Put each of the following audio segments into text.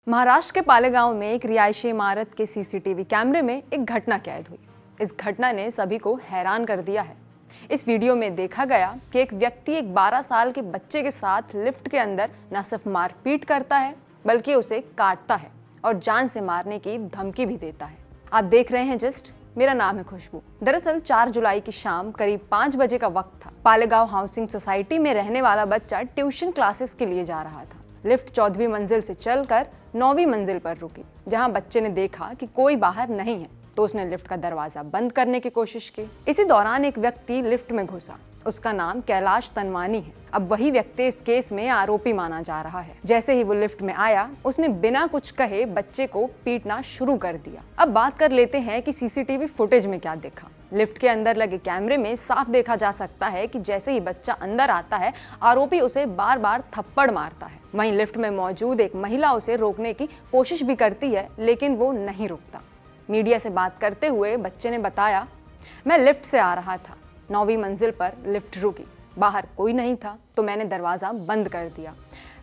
महाराष्ट्र के पालेगांव में एक रिहायशी इमारत के सीसीटीवी कैमरे में एक घटना कैद हुई। इस घटना ने सभी को हैरान कर दिया है। इस वीडियो में देखा गया कि एक व्यक्ति एक 12 साल के बच्चे के साथ लिफ्ट के अंदर न सिर्फ मारपीट करता है बल्कि उसे काटता है और जान से मारने की धमकी भी देता है। आप देख रहे हैं जस्ट, मेरा नाम है खुशबू। दरअसल 4 जुलाई की शाम करीब 5 बजे का वक्त था। पालेगांव हाउसिंग सोसाइटी में रहने वाला बच्चा ट्यूशन क्लासेस के लिए जा रहा था। लिफ्ट 14वीं मंजिल से चलकर 9वीं मंजिल पर रुकी। जहां बच्चे ने देखा कि कोई बाहर नहीं है तो उसने लिफ्ट का दरवाजा बंद करने की कोशिश की। इसी दौरान एक व्यक्ति लिफ्ट में घुसा। उसका नाम कैलाश तनवानी है। अब वही व्यक्ति इस केस में आरोपी माना जा रहा है। जैसे ही वो लिफ्ट में आया, उसने बिना कुछ कहे बच्चे को पीटना शुरू कर दिया। अब बात कर लेते हैं कि सीसीटीवी फुटेज में क्या देखा। लिफ्ट के अंदर लगे कैमरे में साफ देखा जा सकता है कि जैसे ही बच्चा अंदर आता है, आरोपी उसे बार बार थप्पड़ मारता है। वहीं लिफ्ट में मौजूद एक महिला उसे रोकने की कोशिश भी करती है, लेकिन वो नहीं रुकता। मीडिया से बात करते हुए बच्चे ने बताया, मैं लिफ्ट से आ रहा था, 9वीं मंजिल पर लिफ्ट रुकी, बाहर कोई नहीं था तो मैंने दरवाज़ा बंद कर दिया।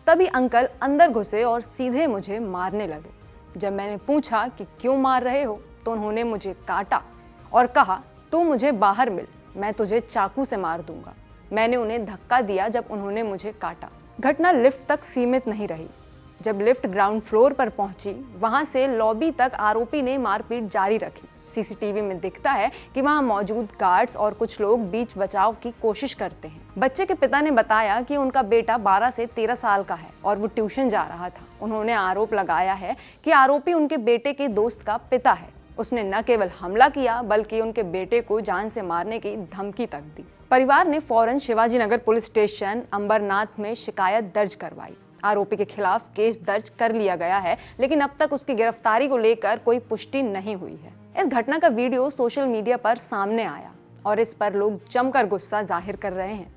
तभी अंकल अंदर घुसे और सीधे मुझे मारने लगे। जब मैंने पूछा कि क्यों मार रहे हो तो उन्होंने मुझे काटा और कहा, तू मुझे बाहर मिल, मैं तुझे चाकू से मार दूंगा। मैंने उन्हें धक्का दिया जब उन्होंने मुझे काटा। घटना लिफ्ट तक सीमित नहीं रही। जब लिफ्ट ग्राउंड फ्लोर पर पहुंची, वहां से लॉबी तक आरोपी ने मारपीट जारी रखी। सीसीटीवी में दिखता है कि वहां मौजूद गार्ड्स और कुछ लोग बीच बचाव की कोशिश करते हैं। बच्चे के पिता ने बताया कि उनका बेटा 12 से 13 साल का है और वो ट्यूशन जा रहा था। उन्होंने आरोप लगाया है कि आरोपी उनके बेटे के दोस्त का पिता है। उसने न केवल हमला किया बल्कि उनके बेटे को जान से मारने की धमकी तक दी। परिवार ने फौरन शिवाजी नगर पुलिस स्टेशन अंबरनाथ में शिकायत दर्ज करवाई। आरोपी के खिलाफ केस दर्ज कर लिया गया है, लेकिन अब तक उसकी गिरफ्तारी को लेकर कोई पुष्टि नहीं हुई है। इस घटना का वीडियो सोशल मीडिया पर सामने आया और इस पर लोग जमकर गुस्सा जाहिर कर रहे हैं।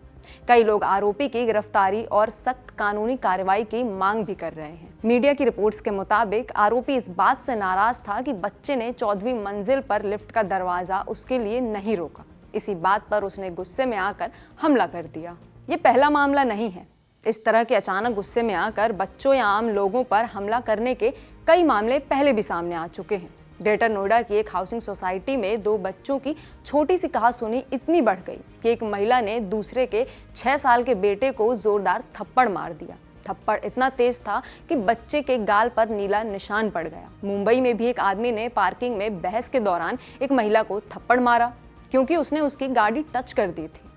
कई लोग आरोपी की गिरफ्तारी और सख्त कानूनी कार्रवाई की मांग भी कर रहे हैं। मीडिया की रिपोर्ट्स के मुताबिक आरोपी इस बात से नाराज था कि बच्चे ने 14वीं मंजिल पर लिफ्ट का दरवाजा उसके लिए नहीं रोका। इसी बात पर उसने गुस्से में आकर हमला कर दिया। ये पहला मामला नहीं है। इस तरह के अचानक गुस्से में आकर बच्चों या आम लोगों पर हमला करने के कई मामले पहले भी सामने आ चुके हैं। ग्रेटर नोएडा की एक हाउसिंग सोसाइटी में 2 बच्चों की छोटी सी कहासुनी इतनी बढ़ गई कि एक महिला ने दूसरे के 6 साल के बेटे को जोरदार थप्पड़ मार दिया। थप्पड़ इतना तेज था कि बच्चे के गाल पर नीला निशान पड़ गया। मुंबई में भी एक आदमी ने पार्किंग में बहस के दौरान एक महिला को थप्पड़ मारा क्योंकि उसने उसकी गाड़ी टच कर दी थी।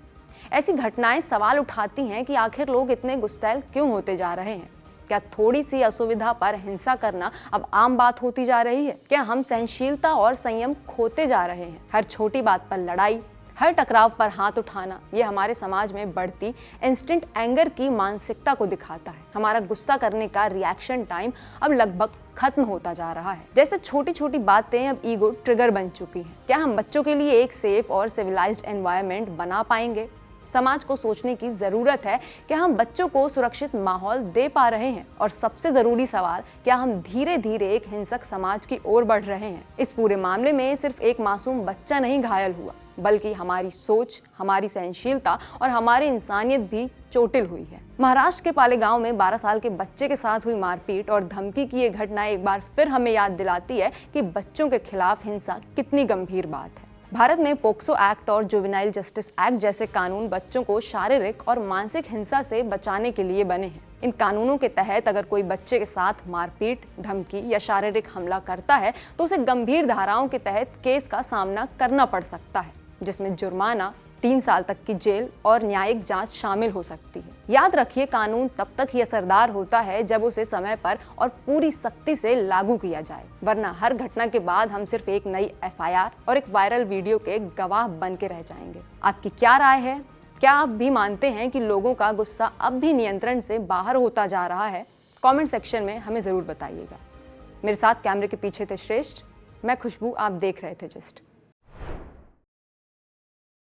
ऐसी घटनाएं सवाल उठाती हैं कि आखिर लोग इतने गुस्सैल क्यों होते जा रहे हैं। क्या थोड़ी सी असुविधा पर हिंसा करना अब आम बात होती जा रही है? क्या हम सहनशीलता और संयम खोते जा रहे हैं? हर छोटी बात पर लड़ाई, हर टकराव पर हाथ उठाना, ये हमारे समाज में बढ़ती इंस्टेंट एंगर की मानसिकता को दिखाता है। हमारा गुस्सा करने का रिएक्शन टाइम अब लगभग खत्म होता जा रहा है। जैसे छोटी छोटी बातें अब ईगो ट्रिगर बन चुकी हैं। क्या हम बच्चों के लिए एक सेफ और सिविलाइज्ड एनवायरनमेंट बना पाएंगे? समाज को सोचने की जरूरत है कि हम बच्चों को सुरक्षित माहौल दे पा रहे हैं, और सबसे जरूरी सवाल, क्या हम धीरे धीरे एक हिंसक समाज की ओर बढ़ रहे हैं? इस पूरे मामले में सिर्फ एक मासूम बच्चा नहीं घायल हुआ, बल्कि हमारी सोच, हमारी सहनशीलता और हमारी इंसानियत भी चोटिल हुई है। महाराष्ट्र के पालेगांव में 12 साल के बच्चे के साथ हुई मारपीट और धमकी की ये घटना एक बार फिर हमें याद दिलाती है कि बच्चों के खिलाफ हिंसा कितनी गंभीर बात है। भारत में पोक्सो एक्ट और जुवेनाइल जस्टिस एक्ट जैसे कानून बच्चों को शारीरिक और मानसिक हिंसा से बचाने के लिए बने हैं। इन कानूनों के तहत अगर कोई बच्चे के साथ मारपीट, धमकी या शारीरिक हमला करता है तो उसे गंभीर धाराओं के तहत केस का सामना करना पड़ सकता है, जिसमें जुर्माना, 3 साल तक की जेल और न्यायिक जांच शामिल हो सकती है। याद रखिए, कानून तब तक ही असरदार होता है जब उसे समय पर और पूरी सख्ती से लागू किया जाए, वरना हर घटना के बाद हम सिर्फ एक नई एफआईआर और एक वायरल वीडियो के गवाह बन के रह जाएंगे। आपकी क्या राय है? क्या आप भी मानते हैं कि लोगों का गुस्सा अब भी नियंत्रण से बाहर होता जा रहा है? कमेंट सेक्शन में हमें ज़रूर बताइएगा। मेरे साथ कैमरे के पीछे थे श्रेष्ठ, मैं खुशबू, आप देख रहे थे जस्ट।